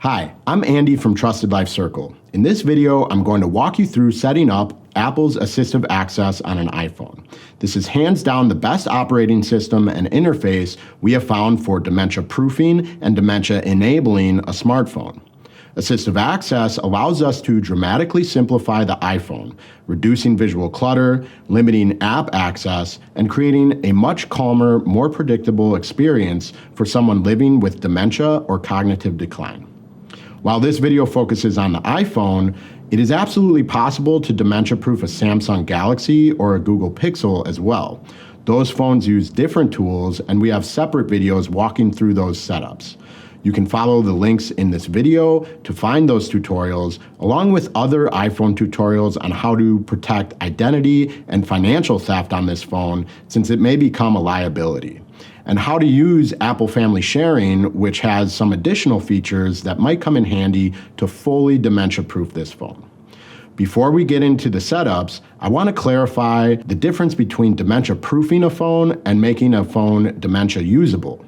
Hi, I'm Andy from Trusted Life Circle. In this video, I'm going to walk you through setting up Apple's Assistive Access on an iPhone. This is hands down the best operating system and interface we have found for dementia-proofing and dementia-enabling a smartphone. Assistive Access allows us to dramatically simplify the iPhone, reducing visual clutter, limiting app access, and creating a much calmer, more predictable experience for someone living with dementia or cognitive decline. While this video focuses on the iPhone, it is absolutely possible to dementia-proof a Samsung Galaxy or a Google Pixel as well. Those phones use different tools, and we have separate videos walking through those setups. You can follow the links in this video to find those tutorials, along with other iPhone tutorials on how to protect identity and financial theft on this phone, since it may become a liability, and how to use Apple Family Sharing, which has some additional features that might come in handy to fully dementia-proof this phone. Before we get into the setups, I want to clarify the difference between dementia-proofing a phone and making a phone dementia-usable.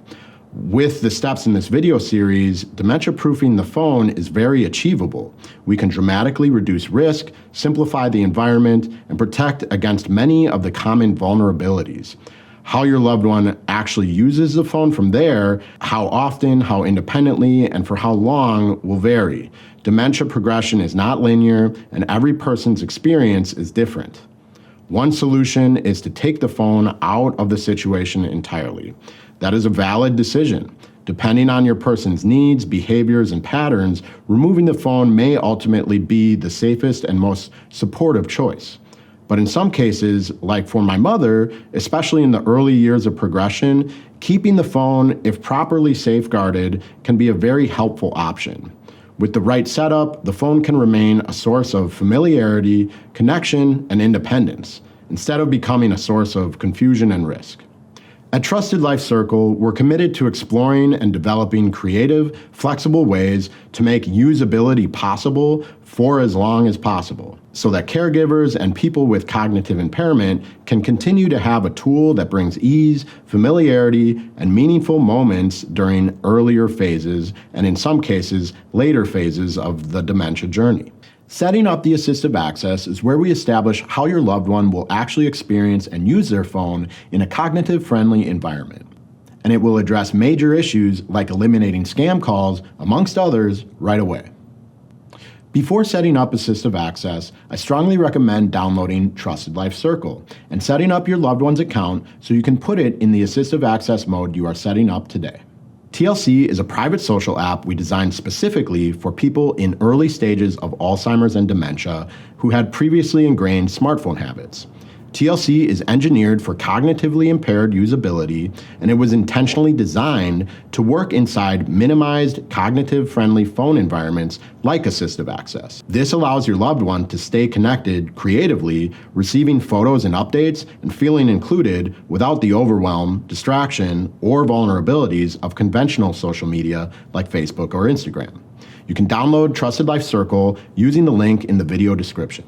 With the steps in this video series, dementia-proofing the phone is very achievable. We can dramatically reduce risk, simplify the environment, and protect against many of the common vulnerabilities. How your loved one actually uses the phone from there, how often, how independently, and for how long will vary. Dementia progression is not linear, and every person's experience is different. One solution is to take the phone out of the situation entirely. That is a valid decision. Depending on your person's needs, behaviors, and patterns, removing the phone may ultimately be the safest and most supportive choice. But in some cases, like for my mother, especially in the early years of progression, keeping the phone, if properly safeguarded, can be a very helpful option. With the right setup, the phone can remain a source of familiarity, connection, and independence, instead of becoming a source of confusion and risk. At Trusted Life Circle, we're committed to exploring and developing creative, flexible ways to make usability possible for as long as possible, so that caregivers and people with cognitive impairment can continue to have a tool that brings ease, familiarity, and meaningful moments during earlier phases, and in some cases, later phases of the dementia journey. Setting up the assistive access is where we establish how your loved one will actually experience and use their phone in a cognitive-friendly environment. And it will address major issues like eliminating scam calls, amongst others, right away. Before setting up assistive access, I strongly recommend downloading Trusted Life Circle and setting up your loved one's account so you can put it in the assistive access mode you are setting up today. TLC is a private social app we designed specifically for people in early stages of Alzheimer's and dementia who had previously ingrained smartphone habits. TLC is engineered for cognitively impaired usability, and it was intentionally designed to work inside minimized, cognitive-friendly phone environments like assistive access. This allows your loved one to stay connected creatively, receiving photos and updates, and feeling included without the overwhelm, distraction, or vulnerabilities of conventional social media like Facebook or Instagram. You can download Trusted Life Circle using the link in the video description.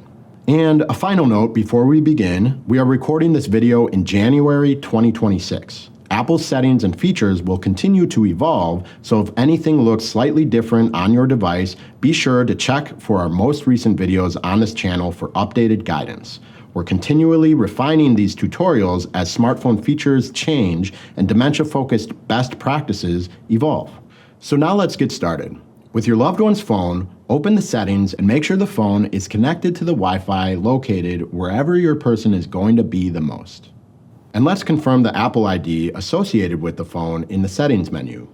And a final note before we begin, we are recording this video in January 2026. Apple's settings and features will continue to evolve, so if anything looks slightly different on your device, be sure to check for our most recent videos on this channel for updated guidance. We're continually refining these tutorials as smartphone features change and dementia-focused best practices evolve. So now let's get started. With your loved one's phone, open the settings and make sure the phone is connected to the Wi-Fi located wherever your person is going to be the most. And let's confirm the Apple ID associated with the phone in the settings menu.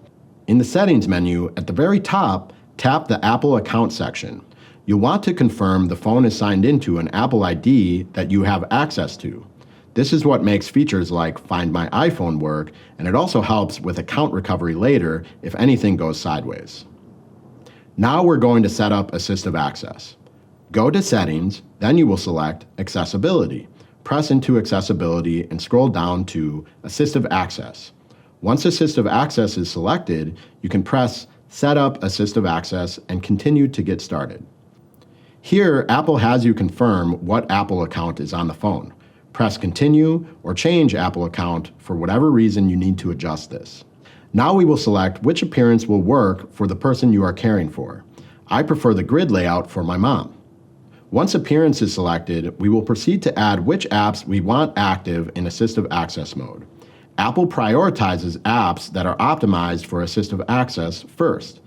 In the settings menu, at the very top, tap the Apple account section. You'll want to confirm the phone is signed into an Apple ID that you have access to. This is what makes features like Find My iPhone work, and it also helps with account recovery later if anything goes sideways. Now we're going to set up assistive access. Go to Settings, then you will select Accessibility. Press into Accessibility and scroll down to Assistive Access. Once Assistive Access is selected, you can press Set up Assistive Access and continue to get started. Here, Apple has you confirm what Apple account is on the phone. Press Continue or change Apple account for whatever reason you need to adjust this. Now we will select which appearance will work for the person you are caring for. I prefer the grid layout for my mom. Once appearance is selected, we will proceed to add which apps we want active in assistive access mode. Apple prioritizes apps that are optimized for assistive access first.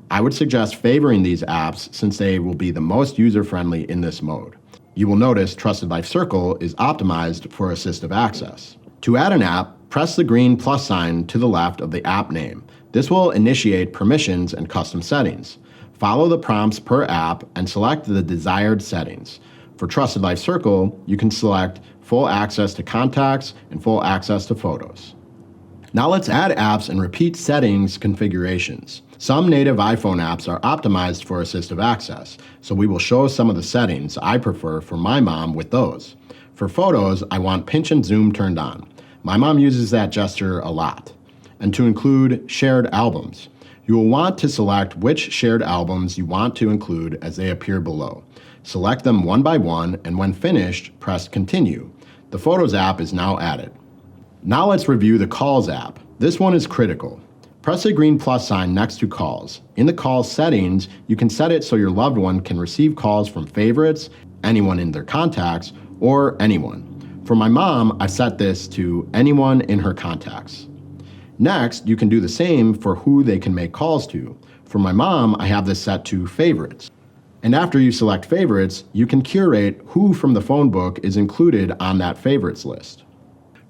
I would suggest favoring these apps since they will be the most user-friendly in this mode. You will notice Trusted Life Circle is optimized for assistive access. To add an app, press the green plus sign to the left of the app name. This will initiate permissions and custom settings. Follow the prompts per app and select the desired settings. For Trusted Life Circle, you can select full access to contacts and full access to photos. Now let's add apps and repeat settings configurations. Some native iPhone apps are optimized for assistive access, so we will show some of the settings I prefer for my mom with those. For photos, I want pinch and zoom turned on. My mom uses that gesture a lot. And to include shared albums. You will want to select which shared albums you want to include as they appear below. Select them one by one, and when finished, press Continue. The Photos app is now added. Now let's review the Calls app. This one is critical. Press the green plus sign next to Calls. In the Calls settings, you can set it so your loved one can receive calls from favorites, anyone in their contacts, or anyone. For my mom, I set this to anyone in her contacts. Next, you can do the same for who they can make calls to. For my mom, I have this set to favorites. And after you select favorites, you can curate who from the phone book is included on that favorites list.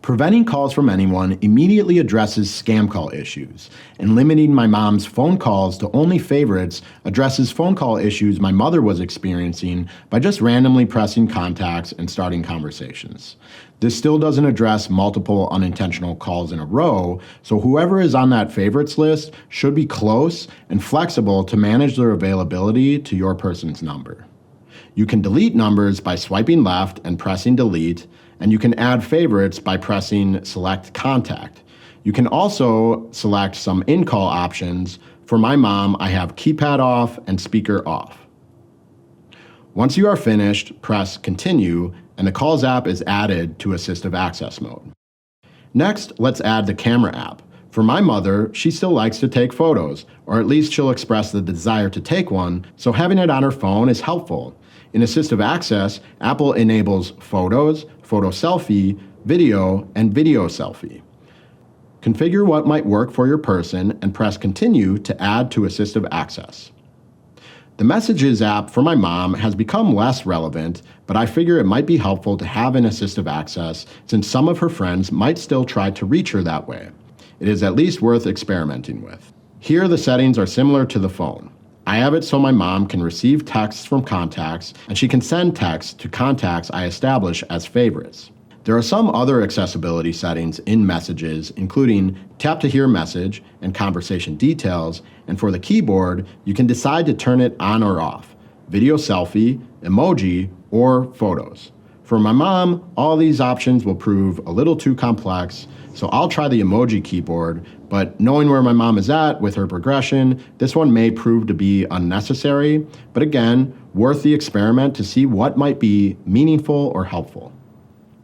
Preventing calls from anyone immediately addresses scam call issues, and limiting my mom's phone calls to only favorites addresses phone call issues my mother was experiencing by just randomly pressing contacts and starting conversations. This still doesn't address multiple unintentional calls in a row, so whoever is on that favorites list should be close and flexible to manage their availability to your person's number. You can delete numbers by swiping left and pressing delete, and you can add favorites by pressing select contact. You can also select some in-call options. For my mom, I have keypad off and speaker off. Once you are finished, press continue, and the Calls app is added to assistive access mode. Next, let's add the Camera app. For my mother, she still likes to take photos, or at least she'll express the desire to take one, so having it on her phone is helpful. In assistive access, Apple enables photos, photo selfie, video, and video selfie. Configure what might work for your person and press continue to add to assistive access. The Messages app for my mom has become less relevant, but I figure it might be helpful to have in assistive access since some of her friends might still try to reach her that way. It is at least worth experimenting with. Here the settings are similar to the phone. I have it so my mom can receive texts from contacts, and she can send texts to contacts I establish as favorites. There are some other accessibility settings in Messages, including tap to hear message and conversation details, and for the keyboard, you can decide to turn it on or off, video selfie, emoji, or photos. For my mom, all these options will prove a little too complex, so I'll try the emoji keyboard, but knowing where my mom is at with her progression, this one may prove to be unnecessary, but again, worth the experiment to see what might be meaningful or helpful.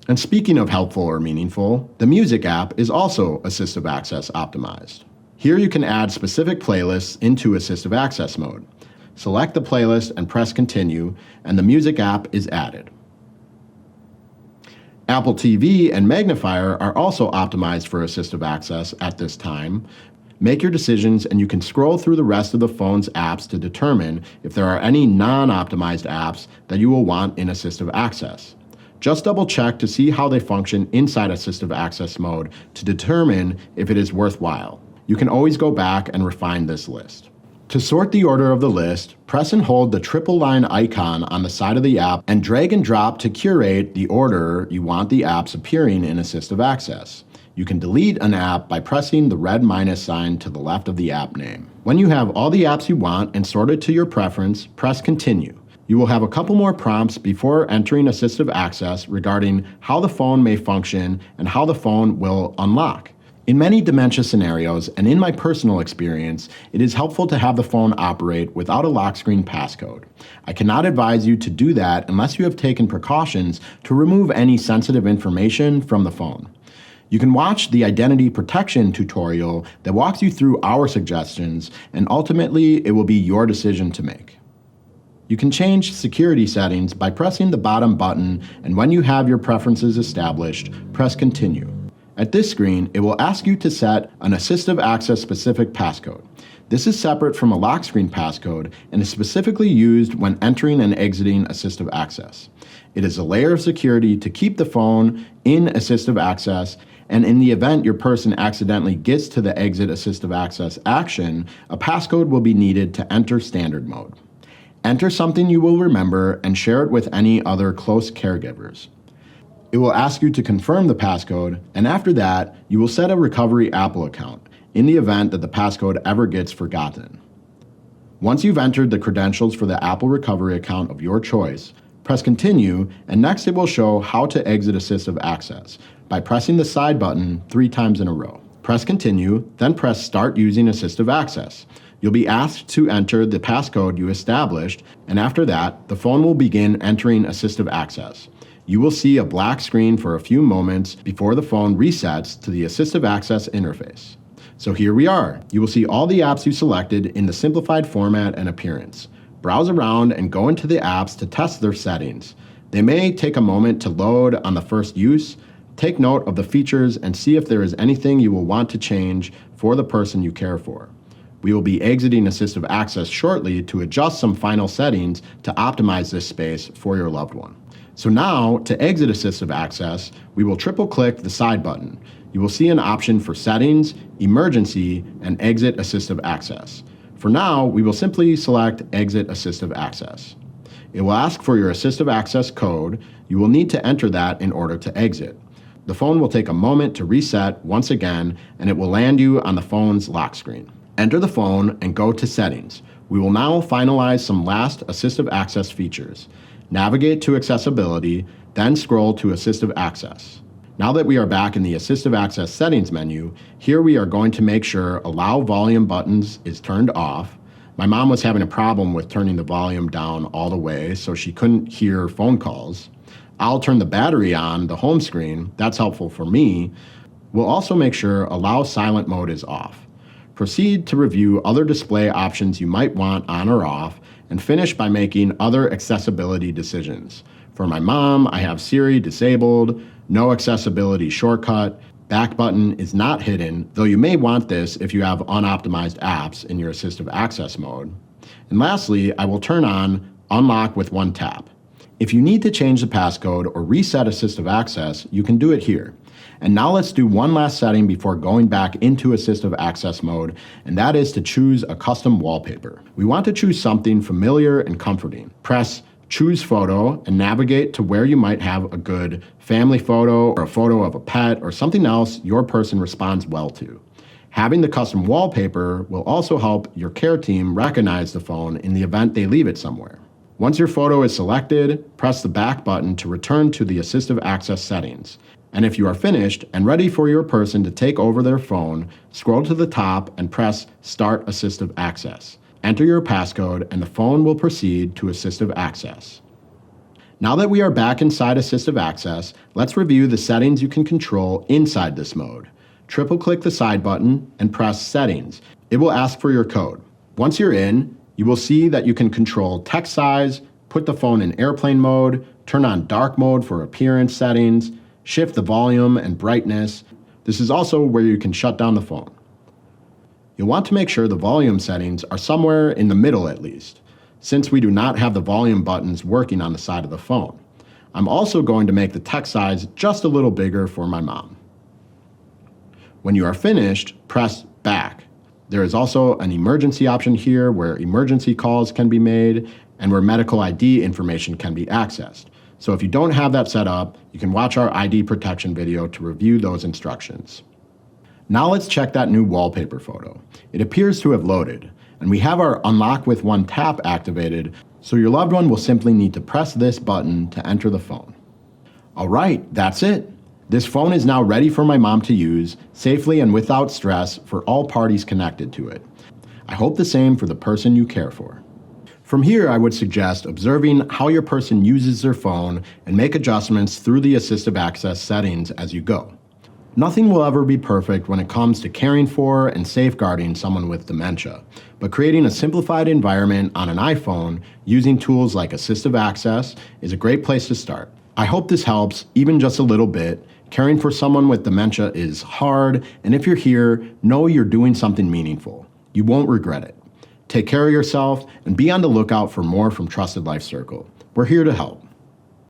And speaking of helpful or meaningful, the Music app is also assistive access optimized. Here you can add specific playlists into assistive access mode. Select the playlist and press continue, and the Music app is added. Apple TV and Magnifier are also optimized for assistive access at this time. Make your decisions and you can scroll through the rest of the phone's apps to determine if there are any non-optimized apps that you will want in assistive access. Just double check to see how they function inside assistive access mode to determine if it is worthwhile. You can always go back and refine this list. To sort the order of the list, press and hold the triple line icon on the side of the app and drag and drop to curate the order you want the apps appearing in assistive access. You can delete an app by pressing the red minus sign to the left of the app name. When you have all the apps you want and sorted to your preference, press continue. You will have a couple more prompts before entering assistive access regarding how the phone may function and how the phone will unlock. In many dementia scenarios, and in my personal experience, it is helpful to have the phone operate without a lock screen passcode. I cannot advise you to do that unless you have taken precautions to remove any sensitive information from the phone. You can watch the identity protection tutorial that walks you through our suggestions, and ultimately it will be your decision to make. You can change security settings by pressing the bottom button, and when you have your preferences established, press Continue. At this screen, it will ask you to set an Assistive Access specific passcode. This is separate from a lock screen passcode and is specifically used when entering and exiting Assistive Access. It is a layer of security to keep the phone in Assistive Access, and in the event your person accidentally gets to the Exit Assistive Access action, a passcode will be needed to enter standard mode. Enter something you will remember and share it with any other close caregivers. It will ask you to confirm the passcode, and after that, you will set a recovery Apple account in the event that the passcode ever gets forgotten. Once you've entered the credentials for the Apple recovery account of your choice, press Continue, and next it will show how to exit Assistive Access by pressing the side button 3 times in a row. Press Continue, then press Start using Assistive Access. You'll be asked to enter the passcode you established, and after that, the phone will begin entering Assistive Access. You will see a black screen for a few moments before the phone resets to the Assistive Access interface. So here we are. You will see all the apps you selected in the simplified format and appearance. Browse around and go into the apps to test their settings. They may take a moment to load on the first use. Take note of the features and see if there is anything you will want to change for the person you care for. We will be exiting Assistive Access shortly to adjust some final settings to optimize this space for your loved one. So now, to exit Assistive Access, we will triple-click the side button. You will see an option for Settings, Emergency, and Exit Assistive Access. For now, we will simply select Exit Assistive Access. It will ask for your Assistive Access code. You will need to enter that in order to exit. The phone will take a moment to reset once again, and it will land you on the phone's lock screen. Enter the phone and go to Settings. We will now finalize some last Assistive Access features. Navigate to Accessibility, then scroll to Assistive Access. Now that we are back in the Assistive Access settings menu, here we are going to make sure Allow Volume buttons is turned off. My mom was having a problem with turning the volume down all the way, so she couldn't hear phone calls. I'll turn the battery on the home screen. That's helpful for me. We'll also make sure Allow Silent mode is off. Proceed to review other display options you might want on or off, and finish by making other accessibility decisions. For my mom, I have Siri disabled, no accessibility shortcut, back button is not hidden, though you may want this if you have unoptimized apps in your Assistive Access mode. And lastly, I will turn on Unlock with one tap. If you need to change the passcode or reset Assistive Access, you can do it here. And now let's do one last setting before going back into Assistive Access mode, and that is to choose a custom wallpaper. We want to choose something familiar and comforting. Press Choose Photo and navigate to where you might have a good family photo or a photo of a pet or something else your person responds well to. Having the custom wallpaper will also help your care team recognize the phone in the event they leave it somewhere. Once your photo is selected, press the back button to return to the Assistive Access settings. And if you are finished and ready for your person to take over their phone, scroll to the top and press Start Assistive Access. Enter your passcode and the phone will proceed to Assistive Access. Now that we are back inside Assistive Access, let's review the settings you can control inside this mode. Triple-click the side button and press Settings. It will ask for your code. Once you're in, you will see that you can control text size, put the phone in airplane mode, turn on dark mode for appearance settings, shift the volume and brightness. This is also where you can shut down the phone. You'll want to make sure the volume settings are somewhere in the middle at least, since we do not have the volume buttons working on the side of the phone. I'm also going to make the text size just a little bigger for my mom. When you are finished, press Back. There is also an emergency option here where emergency calls can be made and where medical ID information can be accessed. So if you don't have that set up, you can watch our ID protection video to review those instructions. Now let's check that new wallpaper photo. It appears to have loaded, and we have our Unlock with one tap activated, so your loved one will simply need to press this button to enter the phone. All right, that's it. This phone is now ready for my mom to use safely and without stress for all parties connected to it. I hope the same for the person you care for. From here, I would suggest observing how your person uses their phone and make adjustments through the Assistive Access settings as you go. Nothing will ever be perfect when it comes to caring for and safeguarding someone with dementia, but creating a simplified environment on an iPhone using tools like Assistive Access is a great place to start. I hope this helps, even just a little bit. Caring for someone with dementia is hard, and if you're here, know you're doing something meaningful. You won't regret it. Take care of yourself and be on the lookout for more from Trusted Life Circle. We're here to help.